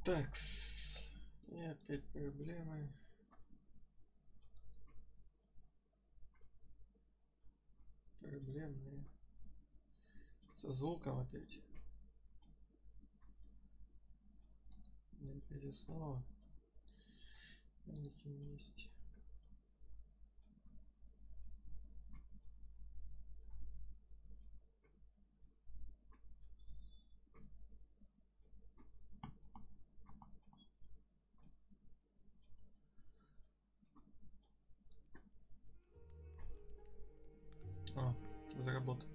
Такс. И опять проблемы. Проблемные. Со звуком опять. Опять снова. На этом месте. О, заработал.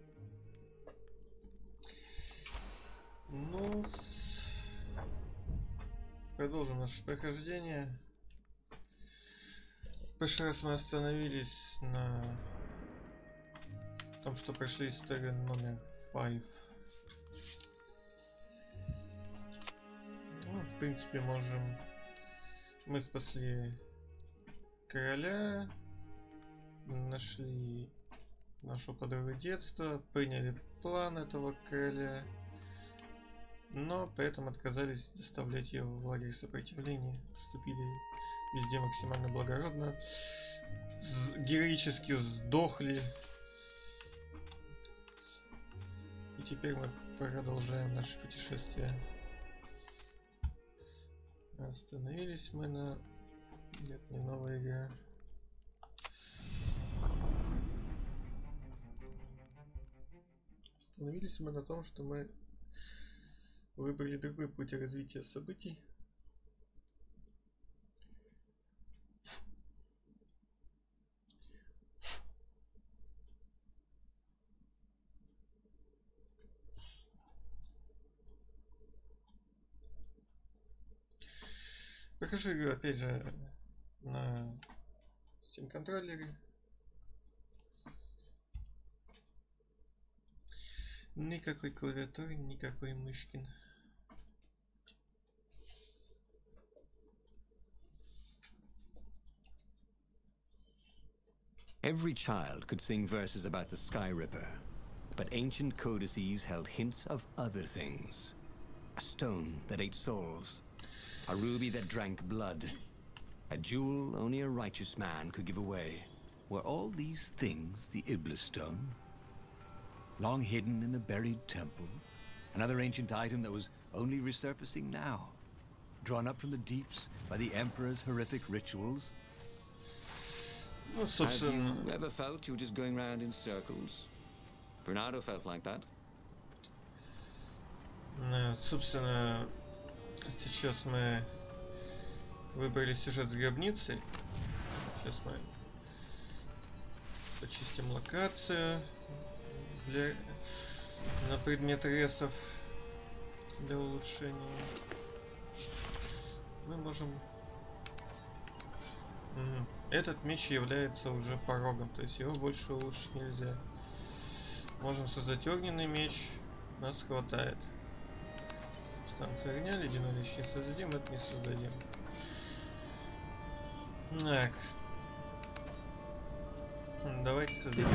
Ну, продолжим наше прохождение. В прошлый раз мы остановились на том, что прошли историю номер 5. Ну, в принципе, можем... Мы спасли короля, нашли нашу подругу детства, приняли план этого короля, но при этом отказались доставлять ее в лагерь сопротивления. Поступили везде максимально благородно, героически сдохли. И теперь мы продолжаем наше путешествие. Остановились мы на... Нет, не новая игра. Остановились мы на том, что мы выбрали другой путь развития событий. Покажу игру опять же на Steam контроллере. Никакой клавиатуры, никакой мышкин. Every child could sing verses about the Sky Ripper, but ancient codices held hints of other things. A stone that ate souls, a ruby that drank blood, a jewel only a righteous man could give away. Were all these things the Iblis stone? Long hidden in a buried temple, another ancient item that was only resurfacing now, drawn up from the deeps by the Emperor's horrific rituals? Have you ever felt you were just going round in circles? Bernardo felt like that. Собственно, сейчас мы выбрали сюжет с гробницей. Сейчас мы почистим локацию на предмет ресов для улучшения. Мы можем... Этот меч является уже порогом, то есть его больше улучшить нельзя. Можем создать огненный меч, нас хватает. Станция огня, ледяной лещ не создадим, это не создадим. Так. Давайте создадим.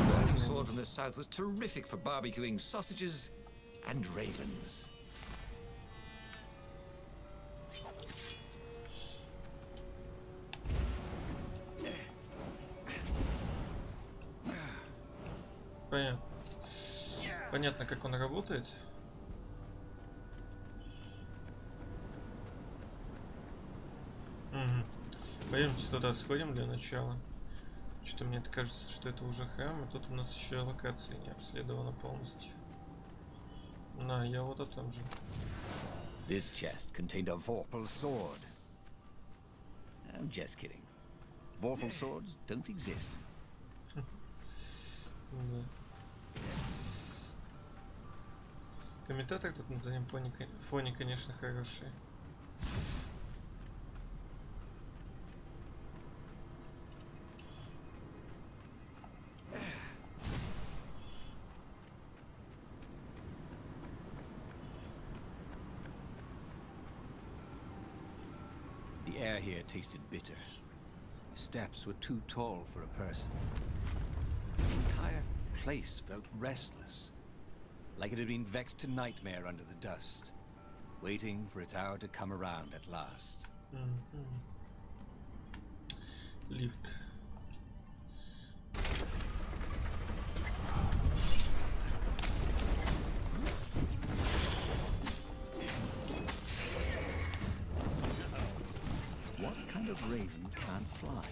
Понятно. Понятно, как он работает. Пойдемте туда сходим для начала. Что-то мне кажется, что это уже храм, а тут у нас еще локация не обследована полностью. На, я вот о том же. This chest contained a Vorpal sword. I'm just kidding. Vorpal swords don't exist. Да. Комментатор тут на заднем фоне, конечно, хороший. The air here tasted bitter. The steps were too tall for a person. The entire place felt restless, like it had been vexed to nightmare under the dust. waiting for its hour to come around at last. Лифт. What kind of raven can't fly?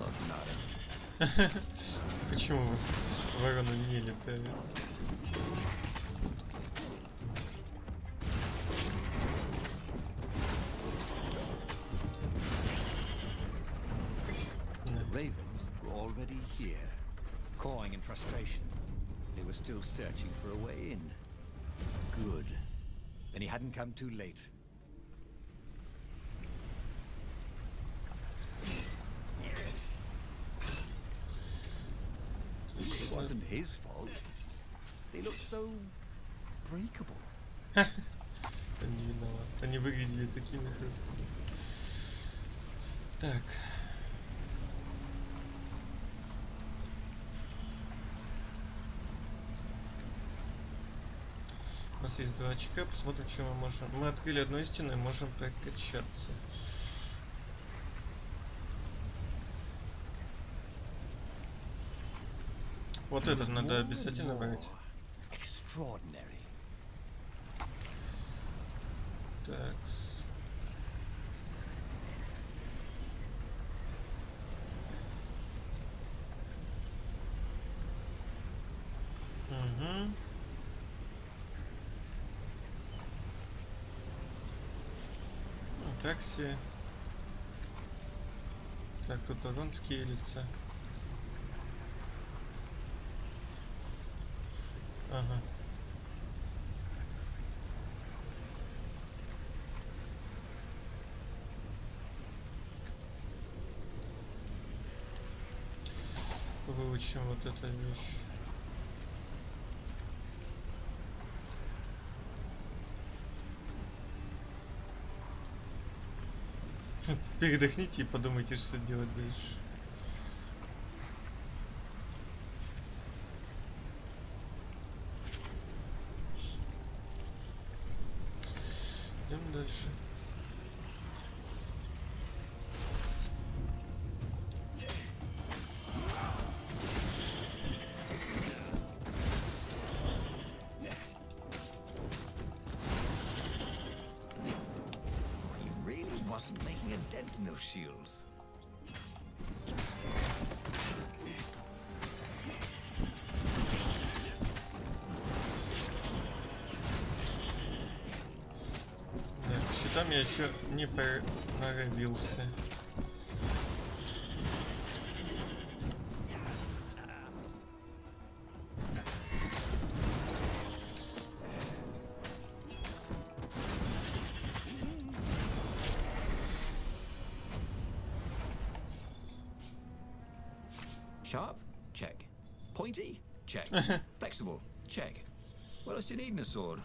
Not Почему ворона не летает? ravens were already here, cawing in frustration. They were still searching for a way in. Good. Then he hadn't come too late. It wasn't his fault. They looked so breakable. Он не виноват. Они выглядели такими хрупкими. Так. У нас есть 2 очка. Посмотрим, что мы можем. Мы открыли одну истину и можем прокачаться. Вот этот надо обязательно брать. Так. Угу. Такси. Так, тут урон скейлится. Ага. Выучим вот эту вещь. Передохните и подумайте, что делать дальше. Идем дальше. Wasn't making a dent in those shields. Да, к щитам я еще не проявился. Sharp? Check. Pointy? Check. Flexible? Check. What else do you need in a sword?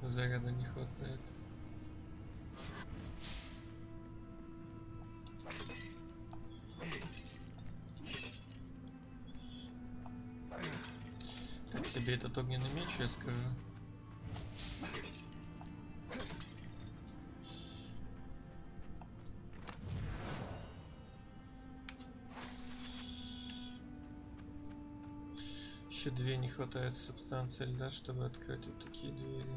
Заряда не хватает. Так себе этот огненный меч, я скажу. Еще 2 не хватает субстанции льда, чтобы открыть вот такие двери.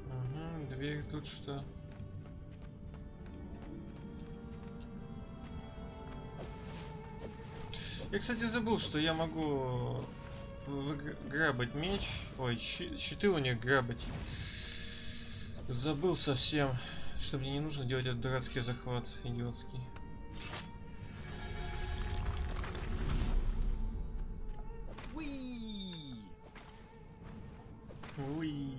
Угу, дверь тут что? Я, кстати, забыл, что я могу грабать меч. Ой, щиты у них грабать. Забыл совсем, что мне не нужно делать этот дурацкий захват идиотский. Уи.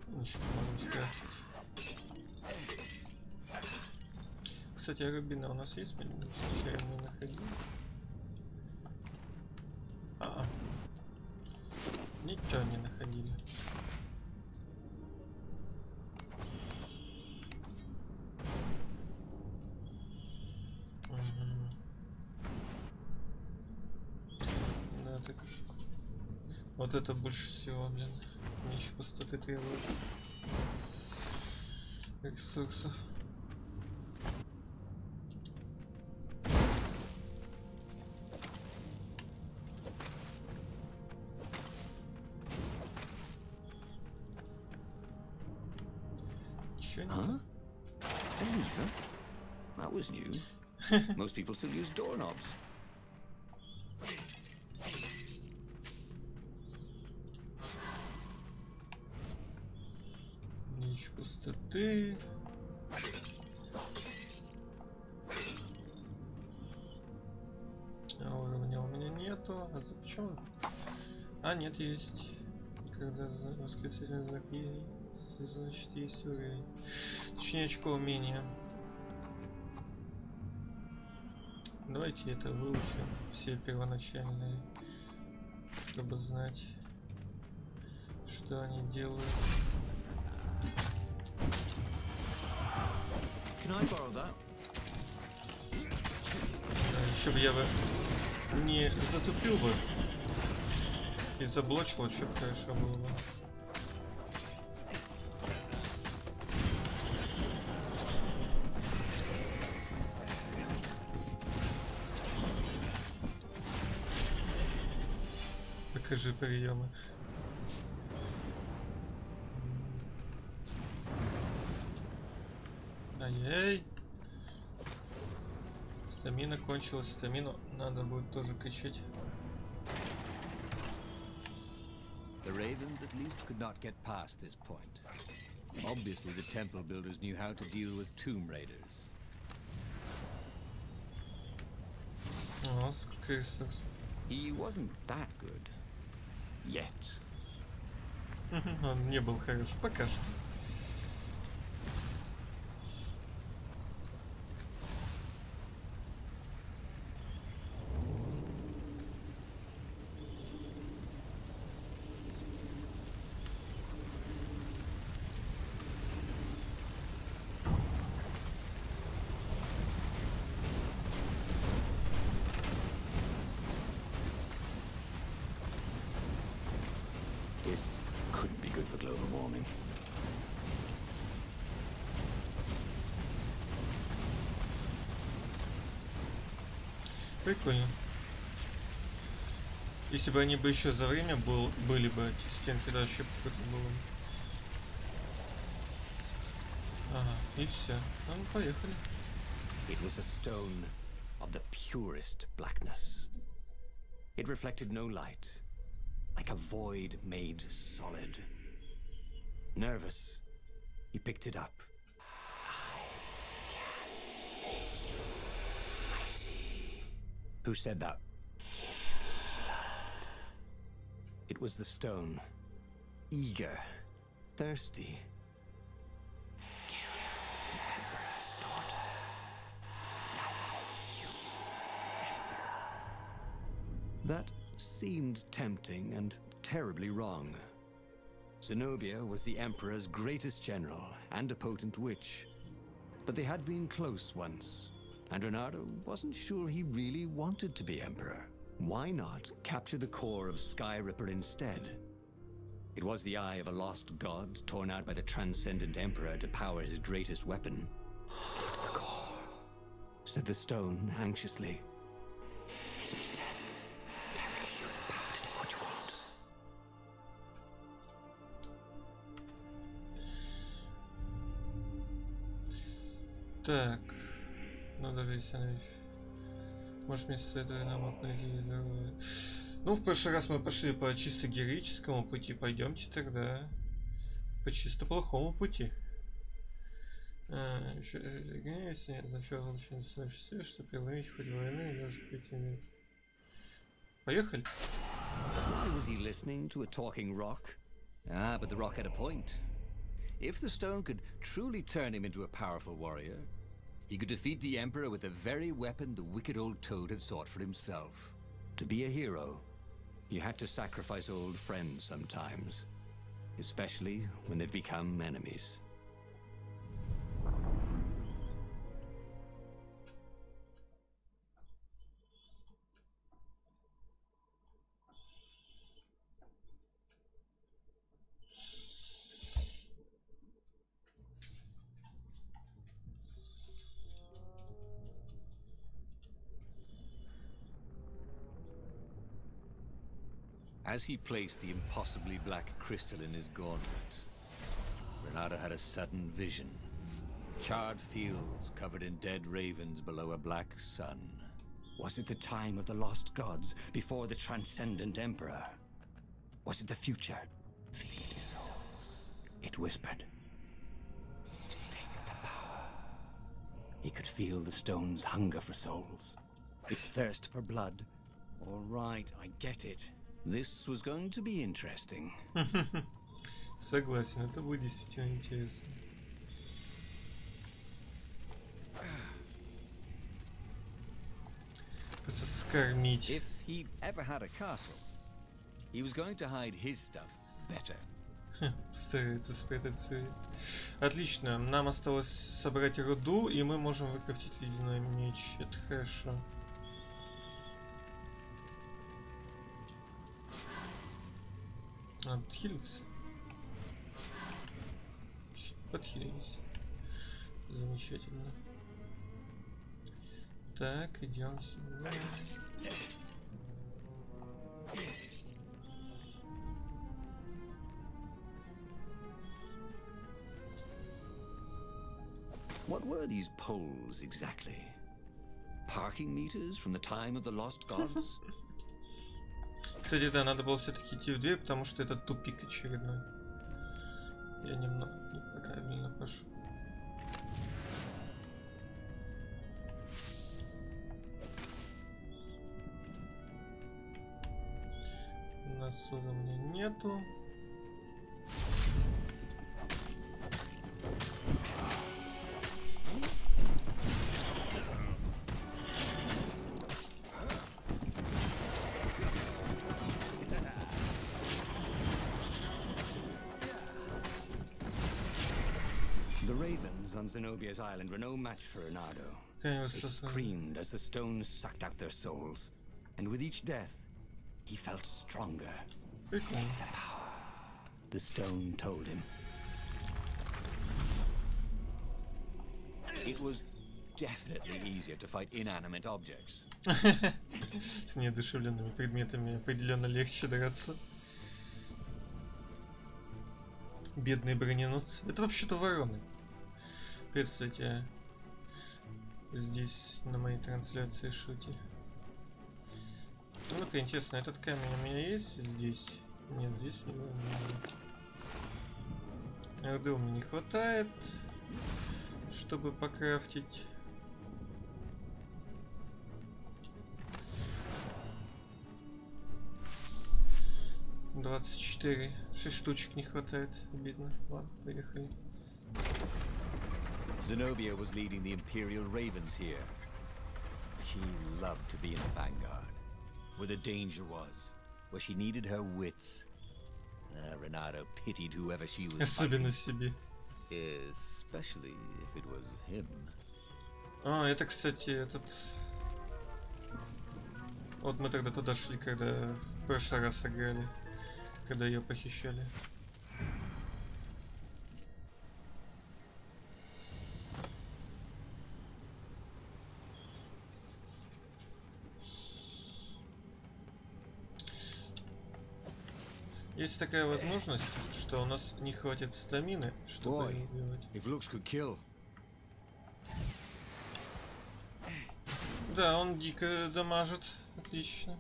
Ничего, можем скрафтить. Кстати, а рубина у нас есть? Мы случайно не находили. Ничего не находили. Вот это больше всего, блин. Меч пустоты требует ресурсов. Huh? A lever? That was new. Most people still use doorknobs. Меч пустоты. А уровня у меня нету. А почему? А, нет, есть. Когда восклицательный знак есть, значит есть уровень. Точнее, очко умения. Давайте это выучим. Все первоначальные. Чтобы знать, что они делают. Еще бы я бы не затупил бы и заблочил, вообще хорошо было бы. Покажи приемы. Ай-яй. Стамина кончилась. Стамину надо будет тоже качать. The Ravens at least could not get past this point. Obviously, the temple builders knew how to deal with tomb raiders. О, сколько ресурсов. He wasn't that good. Yet. Он не был хорош, пока что. This couldn't be good for global warming. Прикольно. Если бы они бы еще за время были бы эти стенки, да, вообще круто было бы. Ага, и все. Ну, поехали. It was a stone of the purest blackness. It reflected no light, like a void made solid. Nervous, he picked it up. Who said that? It was the stone. Eager, thirsty. Kill the Emperor's daughter. That seemed tempting and terribly wrong. Zenobia was the Emperor's greatest general and a potent witch. But they had been close once, and Renato wasn't sure he really wanted to be Emperor. Why not capture the core of Sky Ripper instead? It was the eye of a lost god torn out by the transcendent Emperor to power his greatest weapon. It's the core, said the stone anxiously. Так, ну даже если она... Может, вместо этого нам найти другое. Ну, в прошлый раз мы пошли по чисто героическому пути. Пойдемте тогда по чисто плохому пути. Если означало лучше не что преломить хоть войны и даже прийти. Поехали. Why was he listening to a talking rock? Ah, but the rock had a point. If the stone could truly turn him into a powerful warrior, he could defeat the Emperor with the very weapon the wicked old toad had sought for himself. To be a hero, you had to sacrifice old friends sometimes, especially when they've become enemies. As he placed the impossibly black crystal in his gauntlet, Renato had a sudden vision. Charred fields covered in dead ravens below a black sun. Was it the time of the lost gods before the transcendent emperor? Was it the future? Feed souls, it whispered. Take the power. He could feel the stone's hunger for souls. Its thirst for blood. All right, I get it. This was going to be interesting. Согласен, это будет действительно интересно. Просто скормить. If he ever had a castle, he was going to hide his stuff better. Старается спрятать свои. Отлично, нам осталось собрать руду, и мы можем выкрафтить ледяной меч. Это хорошо. Надо подхилиться. Подхилились. Замечательно. Так, идем сюда. What were these poles exactly? Parking meters from the time of the lost gods? Кстати, да, надо было все-таки идти в дверь, потому что это тупик очередной. Я немного неправильно пошел. Насуда у меня нету. The ravens on Zenobia's island were no match for Renato. They screamed as the stones sucked out their souls, and with each death, he felt stronger. Take the power, the stone told him. It was definitely easier to fight inanimate objects. С неодушевленными предметами определенно легче драться. Бедные броненосцы. Это вообще-то вороны. Представьте, здесь на моей трансляции шути. Ну-ка, интересно, этот камень у меня есть здесь? Нет, здесь не было. РД у меня не хватает, чтобы покрафтить. — 24. 6 штучек не хватает. Обидно. Ладно, поехали. Zenobia was leading the Imperial Ravens here. She loved to be in the vanguard, where the danger was, where she needed her wits. Renato pitied whoever she was Особенно fighting, себе. especially if it was him. А, это, кстати, этот... Вот мы тогда туда шли, когда в прошлый раз играли, когда ее похищали. Есть такая возможность, что у нас не хватит стамины, чтобы ее убивать. If looks could kill. Да, он дико дамажит. Отлично.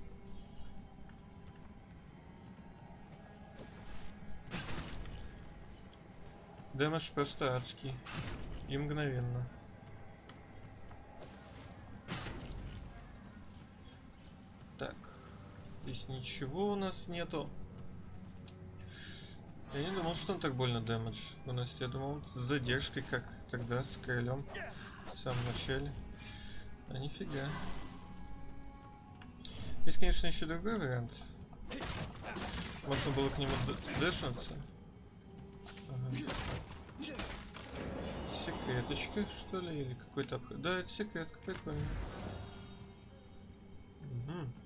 Дэмэдж просто адский. И мгновенно. Так. Здесь ничего у нас нету. Я не думал, что он так больно дэмэдж выносит. Я думал, с задержкой, как тогда с королем в самом начале. А нифига. Есть, конечно, еще другой вариант. Можно было к нему дэшнуться. Ага. Секреточка, что ли? Или какой-то обход? Да, это секретка, прикольно.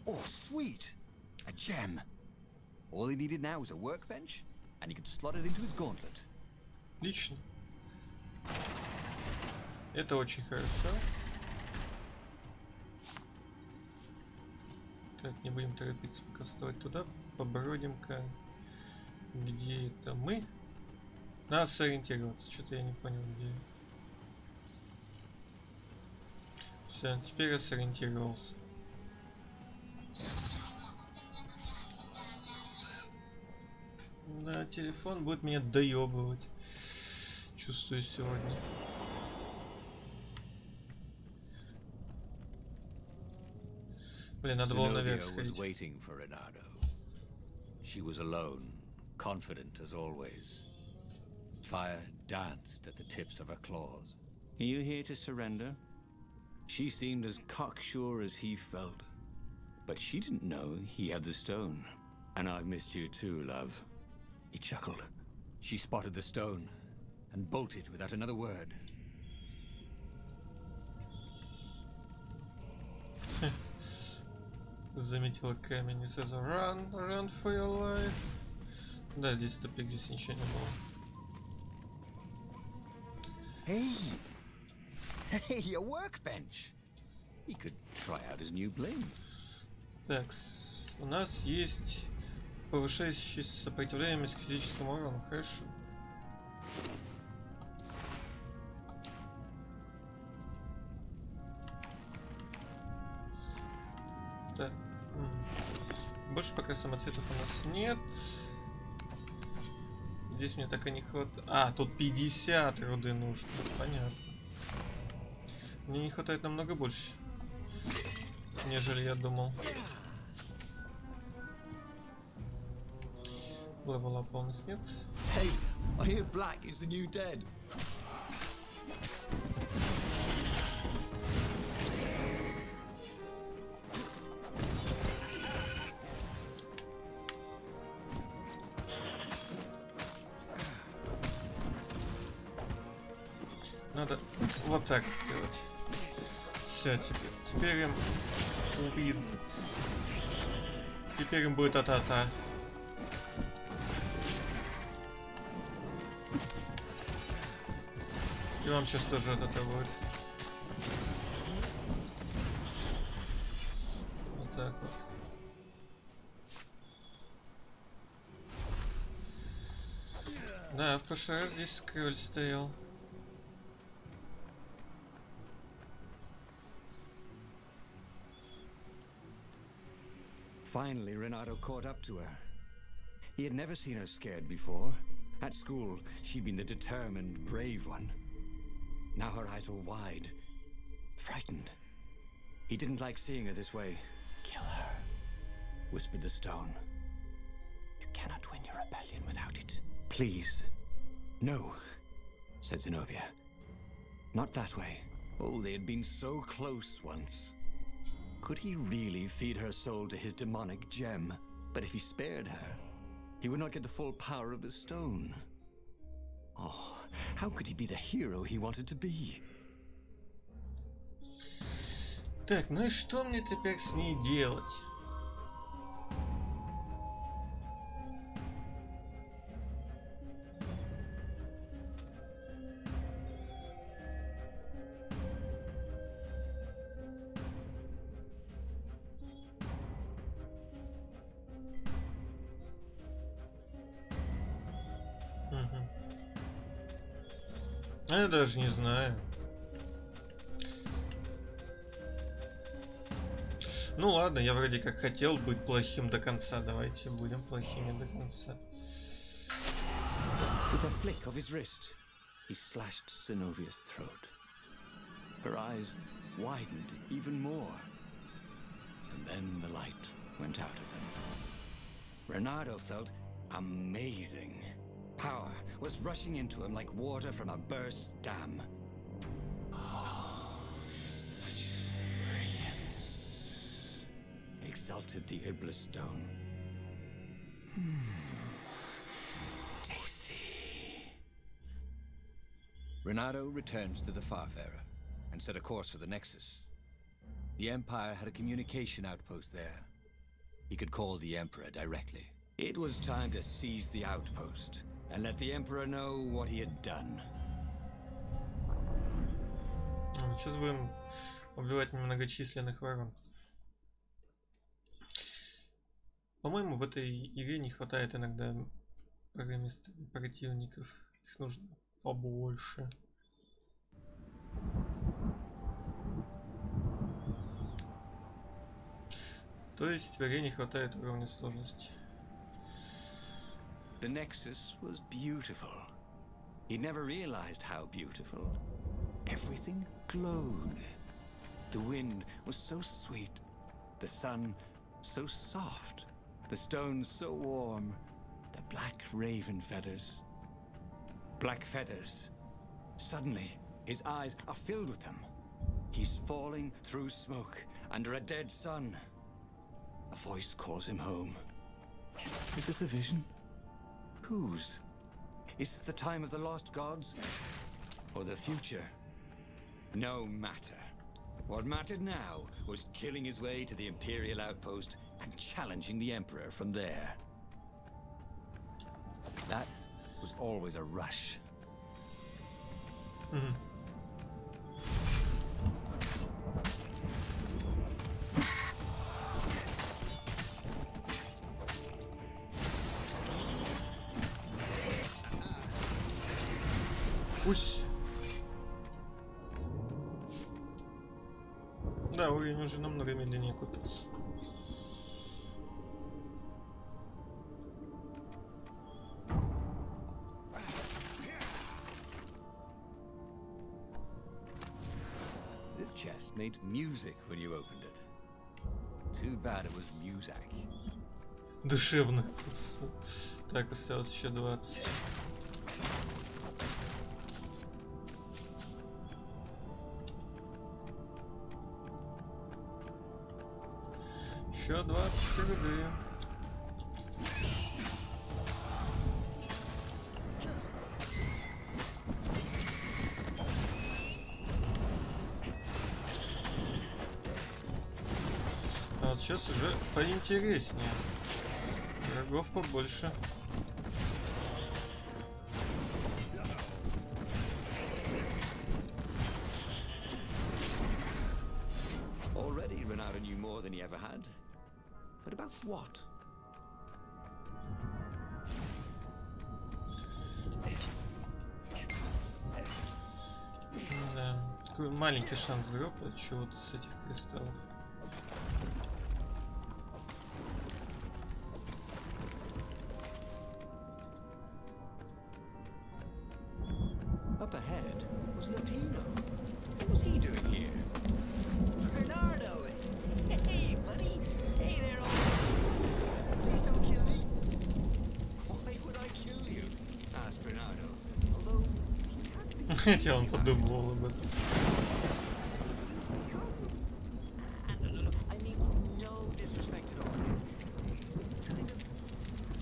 Oh, sweet! A gem. All he needed now was a workbench, and he could slot it into his gauntlet. Отлично. Это очень хорошо. Так, не будем торопиться пока вставать туда. Побродим-ка. Где это мы? Надо сориентироваться. Что-то я не понял, где. Все, теперь я сориентировался. Да, телефон будет меня доебывать. Чувствую сегодня. Блин, надо было наверх сходить. She was alone, confident as always. Fire danced at the tips of her claws. Are you here to surrender? She seemed as cocksure as he felt. But she didn't know he had the stone. And I've missed you too, love. He chuckled. She spotted the stone and bolted without another word. Заметила камень и сразу run for your life. Да, здесь тупик, здесь ничего не было. Hey, a workbench. He could try out his new blade. Так, у нас есть повышающаяся сопротивляемость к физическому урону. Хорошо. Так. Больше пока самоцветов у нас нет. Здесь мне так и не хватает. А, тут 50 руды нужно. Понятно. Мне не хватает намного больше, нежели я думал. Левела у нас нет. Hey, I hear black is the new dead. Надо вот так сделать. Все, теперь им видно. Теперь им будет а-та-та. И вам сейчас тоже а-та-та будет. Вот так вот. Да, в прошлый раз здесь кроль стоял. Finally, Renato caught up to her. He had never seen her scared before. At school, she'd been the determined, brave one. Now her eyes were wide, frightened. He didn't like seeing her this way. Kill her, whispered the stone. You cannot win your rebellion without it. Please. No, said Zenobia. Not that way. Oh, they had been so close once. Could he really feed her soul to his demonic gem? But if he spared her, he would not get the full power of the stone. Oh, how could he be the hero he wanted to be? Так, ну и что мне теперь с ней делать? Я даже не знаю. Ну ладно, я вроде как хотел быть плохим до конца. Давайте будем плохими до конца. With a flick of his wrist, he slashed Zenobia's throat. Her eyes widened even more. And then the light went out of them. Renato felt amazing. Power was rushing into him like water from a burst dam. Oh, such brilliance, exulted the Iblis stone. Tasty. Renato returned to the Farfarer and set a course for the Nexus. The Empire had a communication outpost there. He could call the Emperor directly. It was time to seize the outpost and let the Emperor know what he had done. Сейчас будем убивать немногочисленных ворон. По-моему, в этой игре не хватает иногда противников. Их нужно побольше. То есть в игре не хватает уровня сложности. The Nexus was beautiful. He never realized how beautiful. Everything glowed. The wind was so sweet. The sun so soft. The stones so warm. The black raven feathers. Black feathers. Suddenly, his eyes are filled with them. He's falling through smoke under a dead sun. A voice calls him home. Is this a vision? Whose? Is this the time of the lost gods? Or the future? No matter. What mattered now was killing his way to the Imperial outpost and challenging the Emperor from there. That was always a rush. Пусть. Да, уровень уже намного медленнее купится. This chest made music when you opened it. Too bad it was music. Душевно. Так, осталось еще 20. Еще 20 руды. А вот сейчас уже поинтереснее. Врагов побольше. Already Renato knew more than he ever had. But about what? Да, такой маленький шанс дропа чего-то с этих кристаллов. Up ahead was Lupino. What was he doing here? Bernardo! Hey, buddy! Hey there, old man! Please don't kill me. Why would I kill you? Asked Bernardo. Although he had been Хотя он подумал об этом. Look, I mean, no disrespect at all. Kind of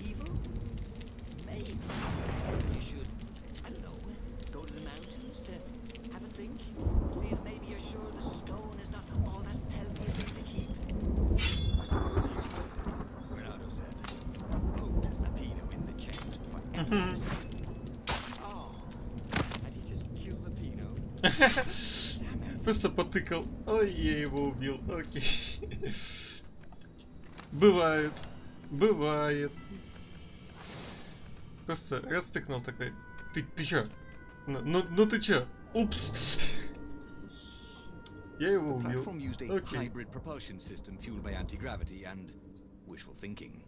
evil? Maybe you should, I don't know, go to the mountains to have a think. See if maybe you're sure the stone is not all that healthy a thing to keep. I suppose you could, Renato said. Poked Lapino in the chest for emphasis. Oh, and he just killed Lapino. Просто потыкал. Ой, я его убил. Окей. Бывает. Бывает. Просто раз тыкнул такой. Ты чё? Ну ты чё? Упс. Я его убил. Platform used a hybrid propulsion system fueled by anti-gravity and wishful thinking.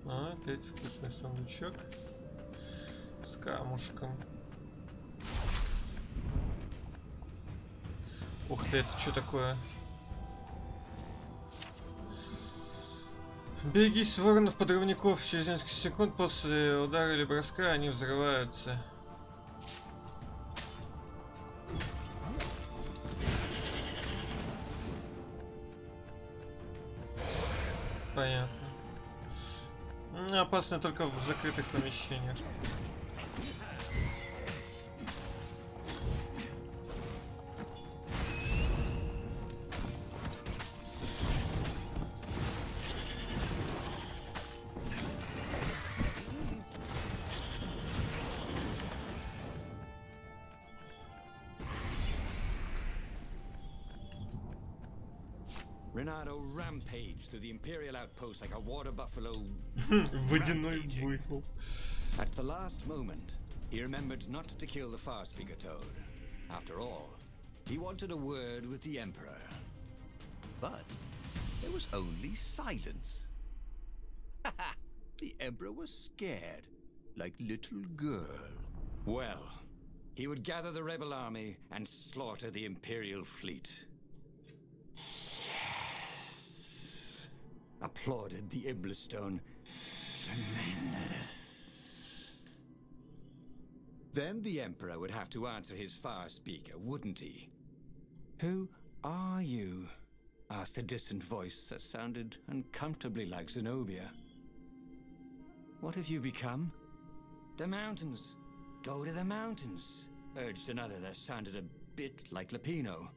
Опять вкусный сундучок с камушком. Ух ты, это что такое? Берегись воронов-подрывников. Через несколько секунд после удара или броска они взрываются. Понятно. Опасно только в закрытых помещениях. Renato rampaged through the Imperial outpost like a water buffalo. Водяной буйвол. At the last moment, he remembered not to kill the Far Speaker Toad. After all, he wanted a word with the Emperor. But there was only silence. The Emperor was scared, like little girl. Well, he would gather the rebel army and slaughter the Imperial fleet. Yes, applauded the Iblestone. Tremendous. Then the Emperor would have to answer his Far Speaker, wouldn't he? Who are you? Asked a distant voice that sounded uncomfortably like Zenobia. What have you become? The mountains. Go to the mountains, urged another that sounded a bit like Lapino.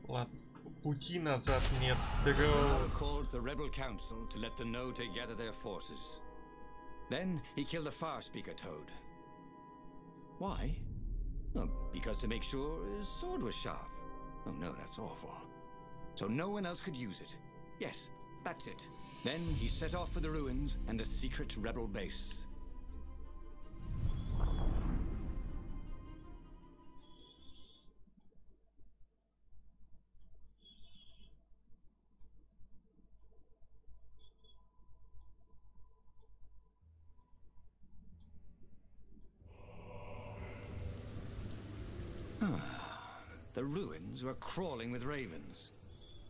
Ладно, пути назад нет. Renato called the rebel council to let them know to gather their forces. Then he killed the Far Speaker Toad. Why? Oh, because to make sure his sword was sharp. Oh no, that's awful. So no one else could use it. Yes, that's it. Then he set off for the ruins and the secret rebel base. The ruins were crawling with ravens.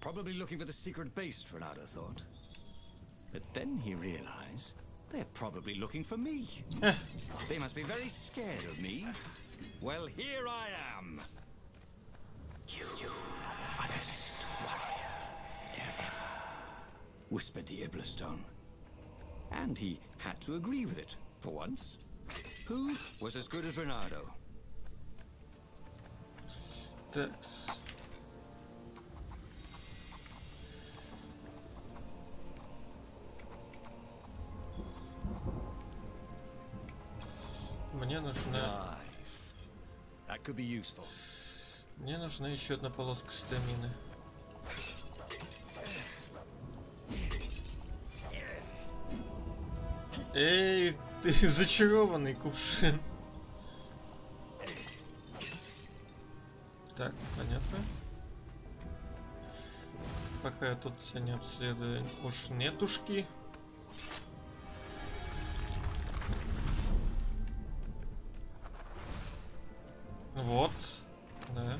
Probably looking for the secret base, Renato thought. But then he realized they're probably looking for me. They must be very scared of me. Well, here I am. You are the honest warrior ever, whispered the Iblestone. And he had to agree with it, for once. Who was as good as Renato? That's... Мне нужна... Nice. That could be useful. Мне нужна еще одна полоска стамины. Эй, ты зачарованный кувшин. Так, понятно. Пока я тут тебя не обследую. Уж нетушки. Вот. Да.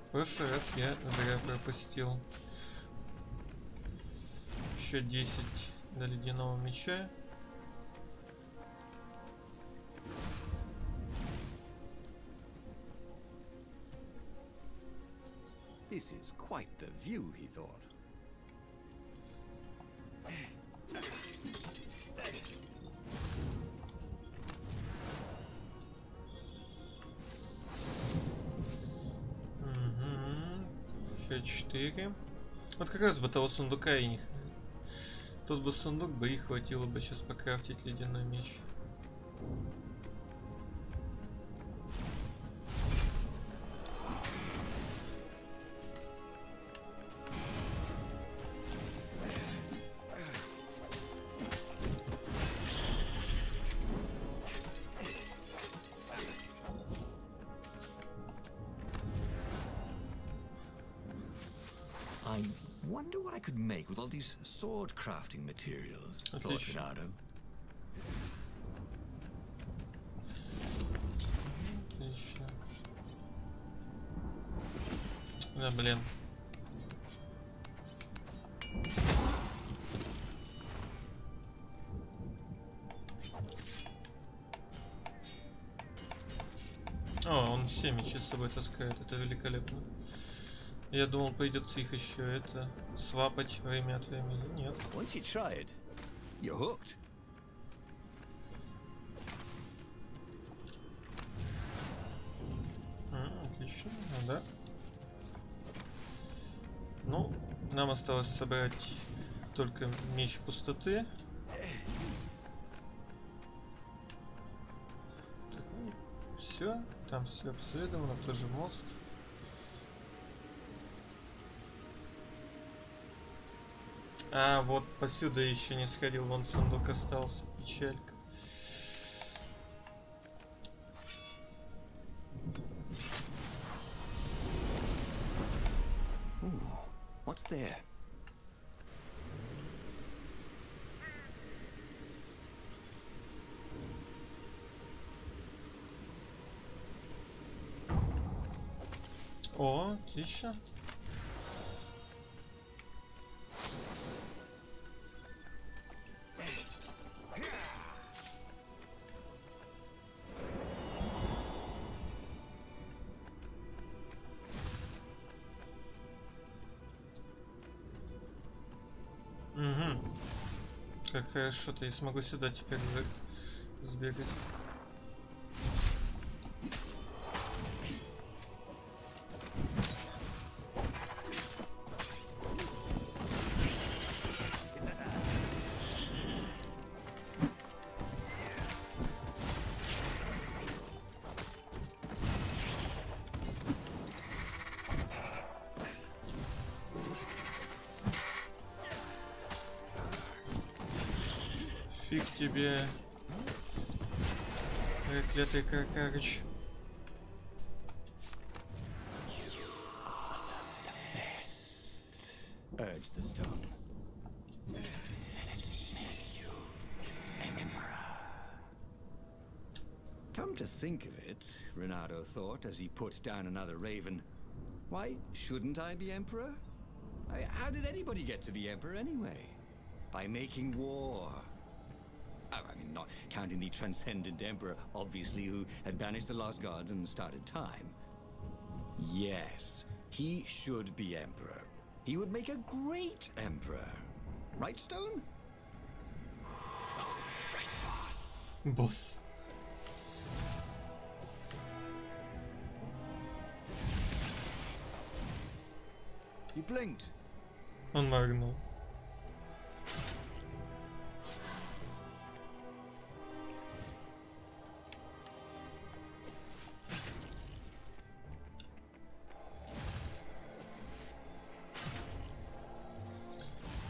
В прошлый раз я зря пропустил. Еще 10 до ледяного меча. This is quite the view, he thought. Еще 4. Вот как раз бы того сундука и не... Тот бы сундук бы и хватило бы сейчас покрафтить ледяной меч. I wonder what I could make with all these sword crafting materials, thought Renato. Отлично. Да, блин. О, он все мечи с собой таскает, это великолепно. Я думал, придется их еще это свапать время от времени. Нет. Once you try it, you're hooked. Отлично, да. Ну, нам осталось собрать только меч пустоты. Так, все. Там все обследовано, тоже мост. А, вот посюда еще не сходил, вон сундук остался. Печалька. What's there? О, отлично. Угу. Как хорошо-то, я смогу сюда теперь сбегать. Фиг тебе, проклятый Каркарыч. Urge the stone. Come to think of it, Renato thought as he put down another raven, why shouldn't I be emperor? How did anybody get to be emperor anyway? By making war. I mean, not counting the transcendent emperor, obviously, who had banished the lost gods and started time. Yes, he should be emperor. He would make a great emperor. Right, Stone? Босс. You blinked. Он моргнул.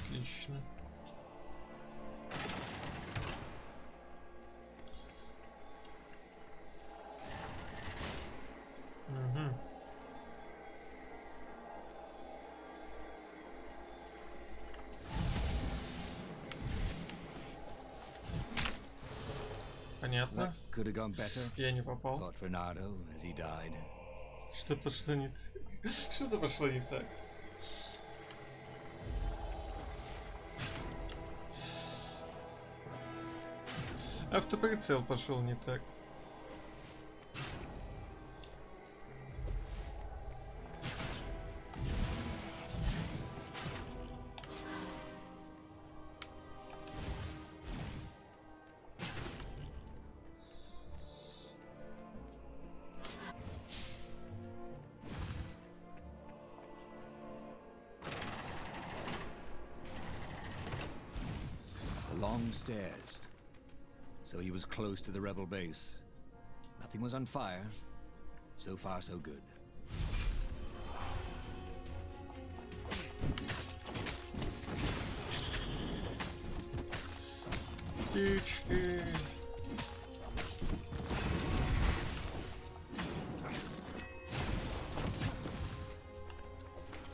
Отлично. Угу. Понятно. Could have gone better. Я не попал. Thought Renato as he died. Что пошло не так? Что-то пошло не так. Автоприцел пошел не так. The long stairs. So he was close to the rebel base. Nothing was on fire. So far, so good. Птички.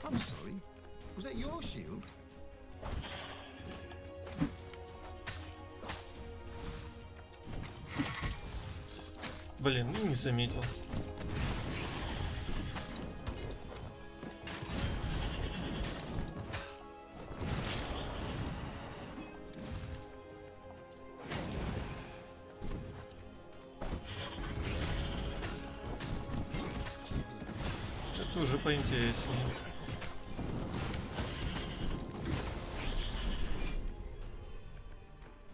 I'm sorry. Was that your shield? Блин, ну не заметил. Это уже поинтереснее.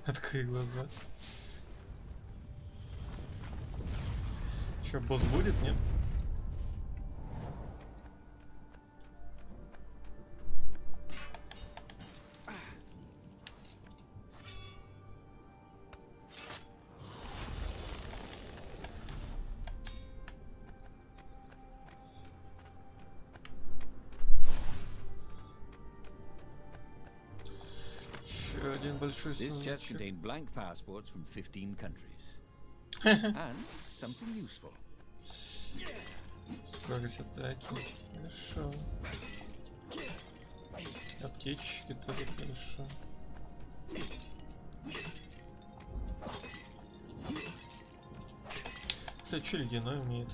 Открой глаза. Че, босс будет, нет? большой This chest сундучок. contained blank passports from 15 countries. And something useful. Скорость атаки. Хорошо. Аптечки тоже хорошо. Кстати, что ледяной умеет?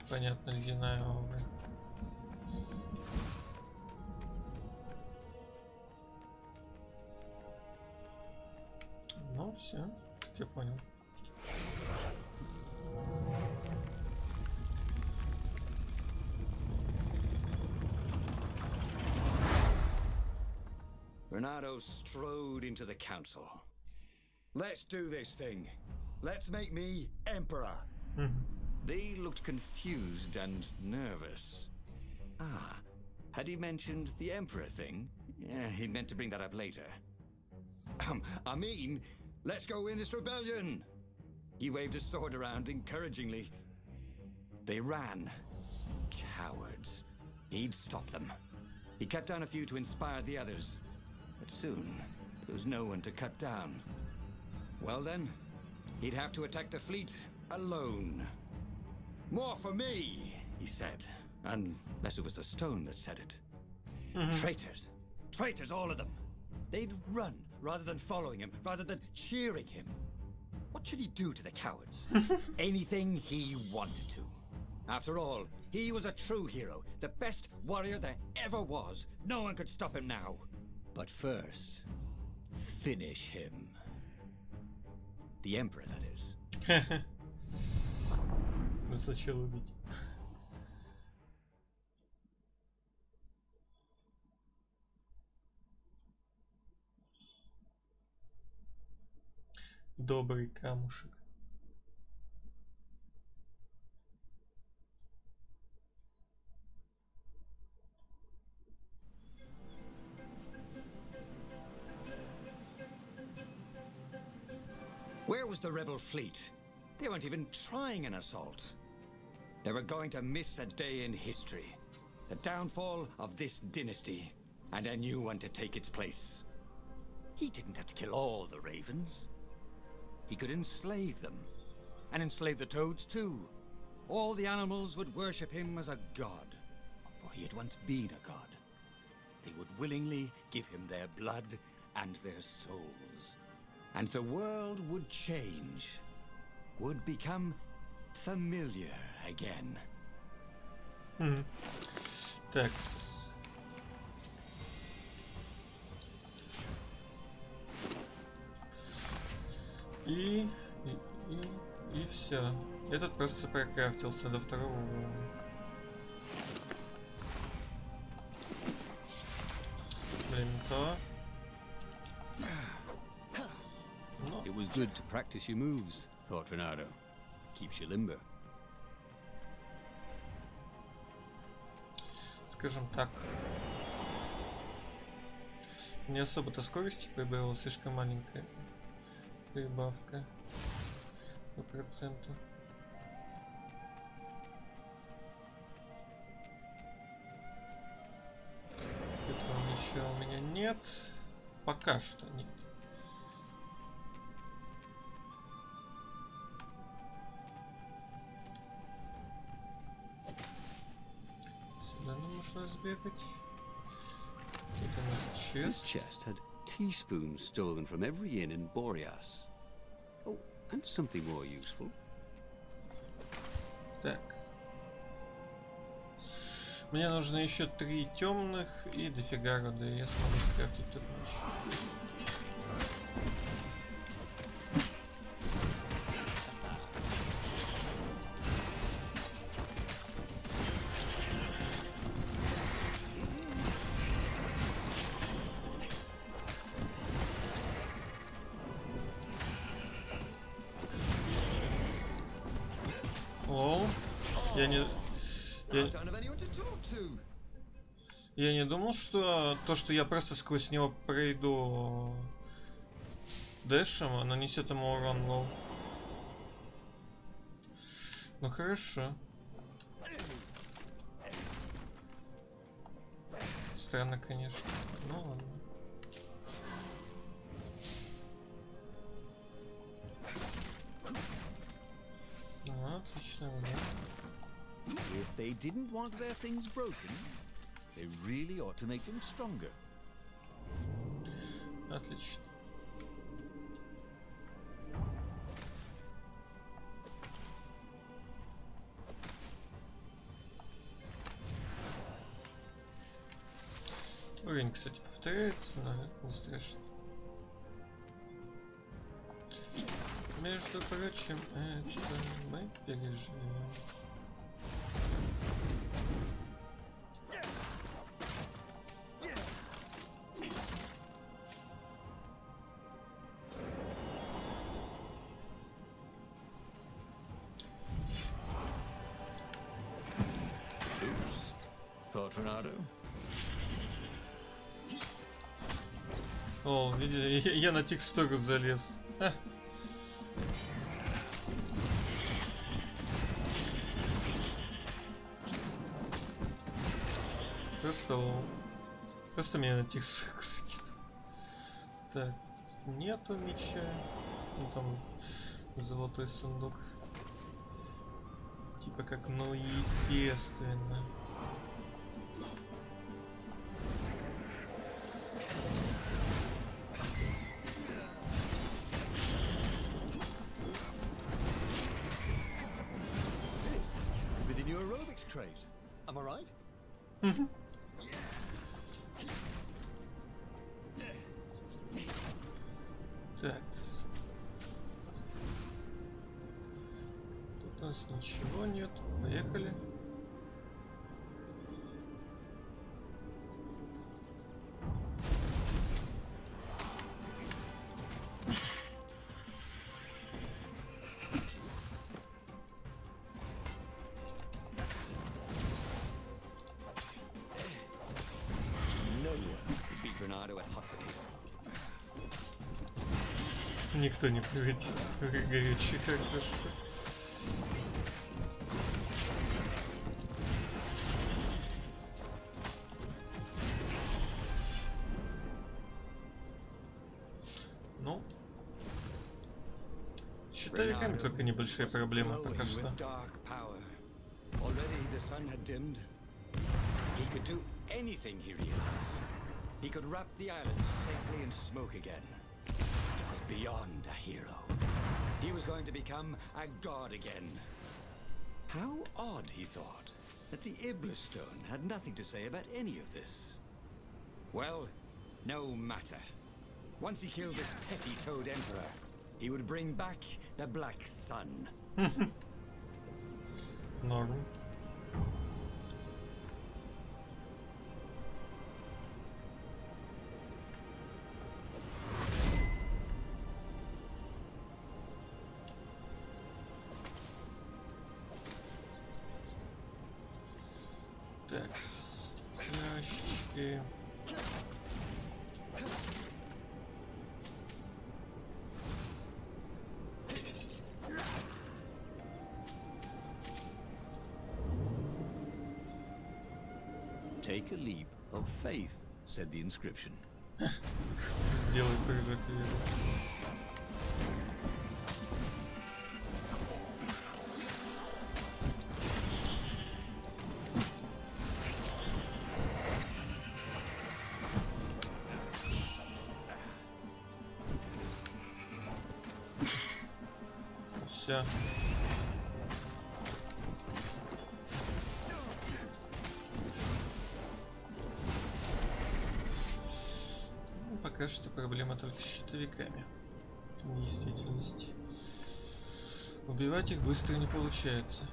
Понятно, ледяная аура. Ну, все, как я понял. Bernardo strode into the council. Let's do this thing. Let's make me emperor. They looked confused and nervous. Ah, had he mentioned the emperor thing? Yeah, he meant to bring that up later. I mean, let's go in this rebellion. He waved his sword around encouragingly. They ran. Cowards. He'd stop them. He cut down a few to inspire the others. But soon, there was no one to cut down. Well then, he'd have to attack the fleet alone. More for me, he said. Unless it was the stone that said it. Traitors. Traitors, all of them. They'd run rather than following him, rather than cheering him. What should he do to the cowards? Anything he wanted to. After all, he was a true hero, the best warrior there ever was. No one could stop him now. But first, finish him. The Emperor, that is. Зачем убить? Добрый камушек. Where was the rebel fleet? They weren't even trying an assault. They were going to miss a day in history. The downfall of this dynasty, and a new one to take its place. He didn't have to kill all the ravens. He could enslave them, and enslave the toads too. All the animals would worship him as a god, for he had once been a god. They would willingly give him their blood and their souls. And the world would change, would become familiar again. Так. И все. Этот просто прокрафтился до второго уровня. Блин, то. It was good to practice your moves, thought Renato. Keeps you limber. Скажем так. Не особо-то скорости прибавила, слишком маленькая прибавка по проценту. Этого ничего у меня нет. Пока что нет. Сюда нам нужно сбегать. Тут у нас This чест. chest had teaspoons stolen from every inn in Boreas. Oh, and something more useful. Так. Мне нужно еще 3 темных и дофига рода. Я смогу скрафтить тут ночь. Лол. Я не думал, что то, что я просто сквозь него пройду дэшем, нанесет ему урон, лол. Ну хорошо. Странно, конечно. Ну ладно. Отлично, да. If they didn't want their things broken, they really ought to make them stronger. Отлично. Уровень, кстати, повторяется, но не страшно. Между прочим, это мы переживем. Oops. Thought Ronaldo? О, видели, я на текстуру залез. Ха. Просто меня на текстуру закинул. Так, нету меча. Ну там золотой сундук. Типа как, ну естественно. Within your aerobics craze, am I right? Так. Тут у нас ничего нет. Поехали. No one could beat Ronaldo at hot potato. Никто не победит. Горячий картошка. Ну, с щитовиками только небольшие проблемы пока что. Already the sun had dimmed. He could do anything, he realized. He could wrap the island safely in smoke again. He was beyond a hero. He was going to become a god again. How odd, he thought, that the Iblis Stone had nothing to say about any of this. Well, no matter. Once he killed this petty toad emperor, he would bring back the Black Sun. Норм. Так, ящички. Take a leap of faith, said the inscription. Сделай прыжок вверх. Все. Пока что проблема только с щитовиками. В действительности. Убивать их быстро не получается.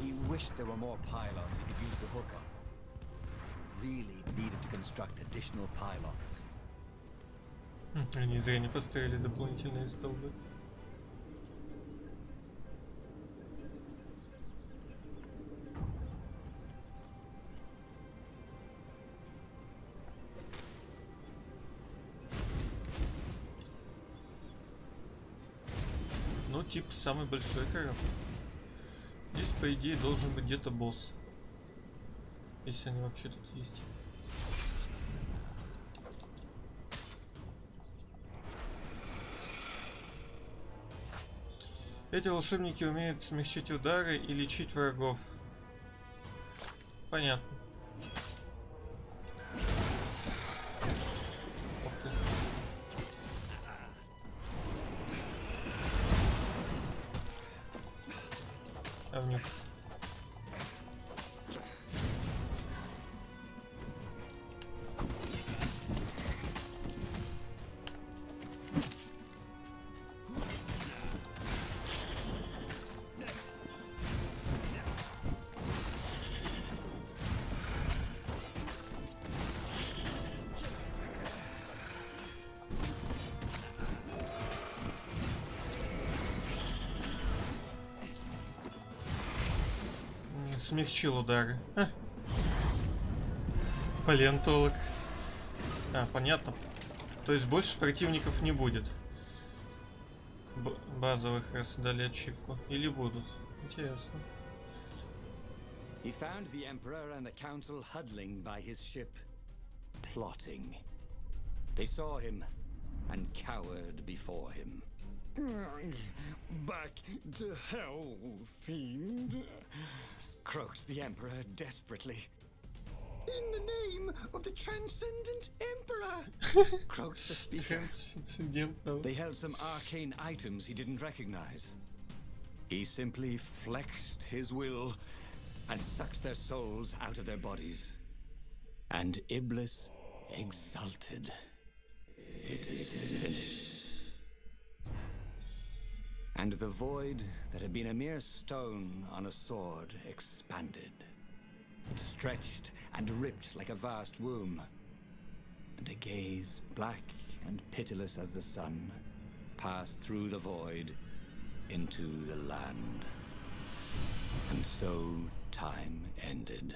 He wished there were more pylons he could use the hook on. They really needed to construct additional pylons. Они зря не поставили дополнительные столбы. Типа самый большой корабль. Здесь, по идее, должен быть где-то босс. Если они вообще тут есть. Эти волшебники умеют смягчить удары и лечить врагов. Понятно. Ух ты. Овнюк. Смягчил удары. Палеонтолог. Понятно. То есть больше противников не будет. Базовых, раз дали ачивку. Или будут. Интересно. He found the Emperor and the Council huddling by his ship, plotting. They saw him and cowered before him. Back to hell, fiend. Croaked the Emperor desperately. In the name of the Transcendent Emperor! Croaked the speaker. They held some arcane items he didn't recognize. He simply flexed his will and sucked their souls out of their bodies. And Iblis exulted. It is finished. And the void that had been a mere stone on a sword expanded. It stretched and ripped like a vast womb. And a gaze, black and pitiless as the sun, passed through the void into the land. And so time ended.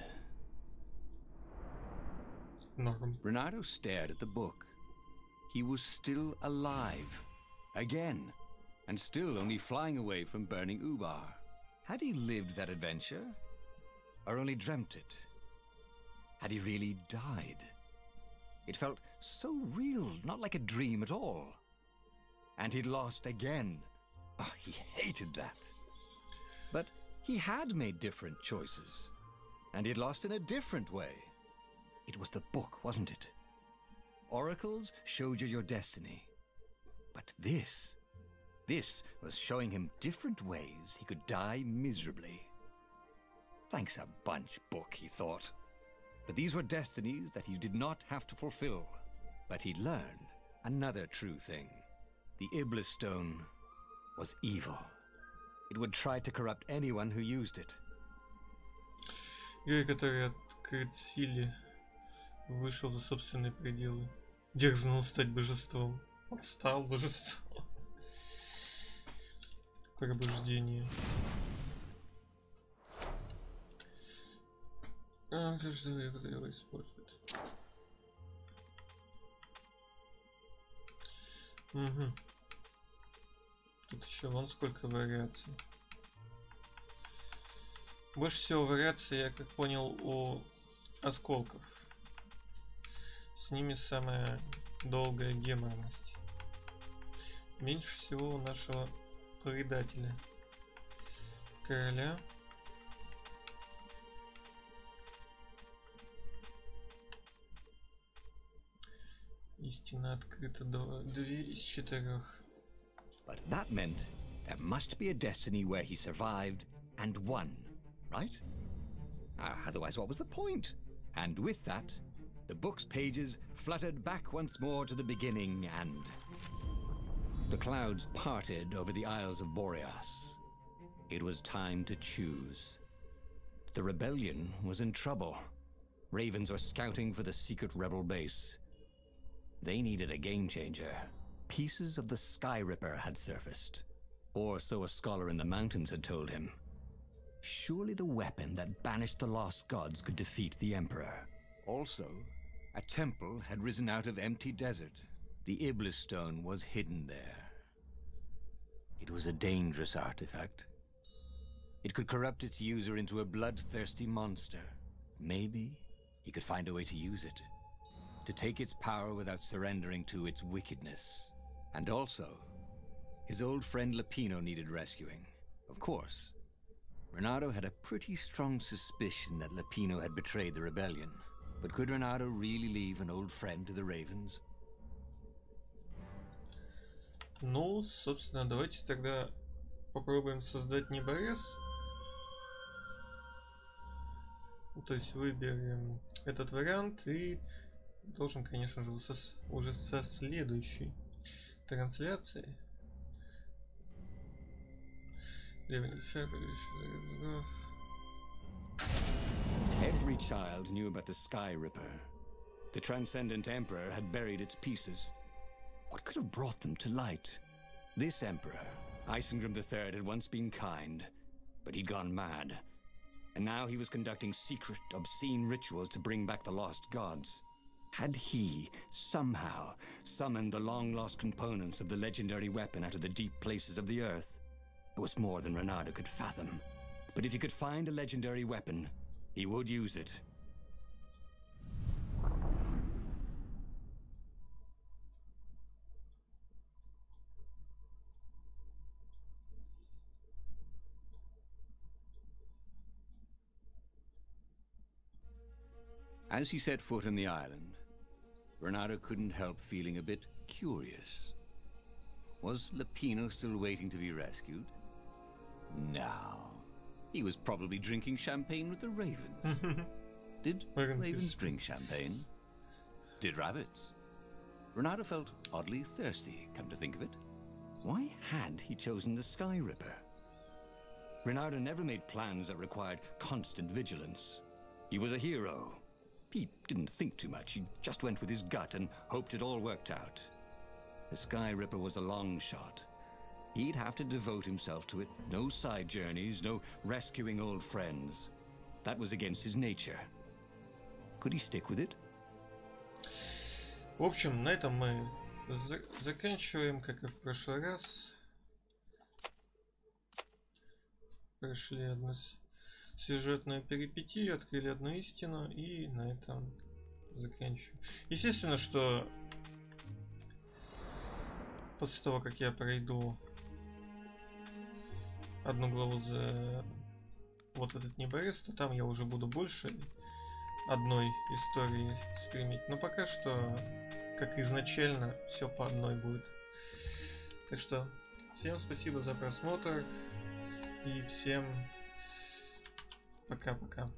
Renato stared at the book. He was still alive. Again. And still only flying away from burning Ubar. Had he lived that adventure? Or only dreamt it? Had he really died? It felt so real, not like a dream at all. And he'd lost again. Oh, he hated that. But he had made different choices. And he'd lost in a different way. It was the book, wasn't it? Oracles showed you your destiny. But this was showing him different ways he could die miserably. Thanks a bunch, book, he thought. But these were destinies that he did not have to fulfill. But he'd learned another true thing. The Iblis Stone was evil. It would try to corrupt anyone who used it. Герой, который открыт силе, вышел за собственные пределы. Дерзнул стать божеством. Он стал божеством. Пробуждение. Каждый его использует. Угу. Тут еще вон сколько вариаций. Больше всего вариаций, я как понял, у осколков. С ними самая долгая геморность. Меньше всего у нашего предателя. Короля. Истина открыта. Две из 4. But that meant there must be a destiny where he survived and won, right? Otherwise, what was the point? And with that, the book's pages fluttered back once more to the beginning, and the clouds parted over the Isles of Boreas. It was time to choose. The rebellion was in trouble. Ravens were scouting for the secret rebel base. They needed a game changer. Pieces of the Sky Ripper had surfaced. Or so a scholar in the mountains had told him. Surely the weapon that banished the lost gods could defeat the Emperor. Also, a temple had risen out of empty desert. The Iblis Stone was hidden there. It was a dangerous artifact. It could corrupt its user into a bloodthirsty monster. Maybe he could find a way to use it, to take its power without surrendering to its wickedness. And also, his old friend Lapino needed rescuing. Of course, Renato had a pretty strong suspicion that Lapino had betrayed the rebellion. But could Renato really leave an old friend to the Ravens? Ну, собственно, давайте тогда попробуем создать неборез. То есть выберем этот вариант и должен, конечно же, уже со следующей трансляции. Every child knew about the Sky Ripper. The Transcendent Emperor had buried its pieces. What could have brought them to light? This Emperor, Isengrim III, had once been kind, but he'd gone mad. And now he was conducting secret, obscene rituals to bring back the lost gods. Had he, somehow, summoned the long-lost components of the legendary weapon out of the deep places of the earth? It was more than Renato could fathom. But if he could find a legendary weapon, he would use it. As he set foot on the island, Renato couldn't help feeling a bit curious. Was Lapino still waiting to be rescued? No. He was probably drinking champagne with the ravens. Did ravens drink champagne? Did rabbits? Renato felt oddly thirsty, come to think of it. Why had he chosen the Sky Ripper? Renato never made plans that required constant vigilance. He was a hero. He didn't think too much. He just went with his gut and hoped it all worked out. The Sky Ripper was a long shot. He'd have to devote himself to it. No side journeys, no rescuing old friends. That was against his nature. Could he stick with it? В общем, на этом мы заканчиваем, как и в прошлый раз. Прошли одну сюжетную перипетию, открыли одну истину и на этом заканчиваем. Естественно, что после того, как я пройду одну главу за вот этот неборез, то там я уже буду больше одной истории стримить. Но пока что, как изначально, все по одной будет. Так что всем спасибо за просмотр и всем пока-пока.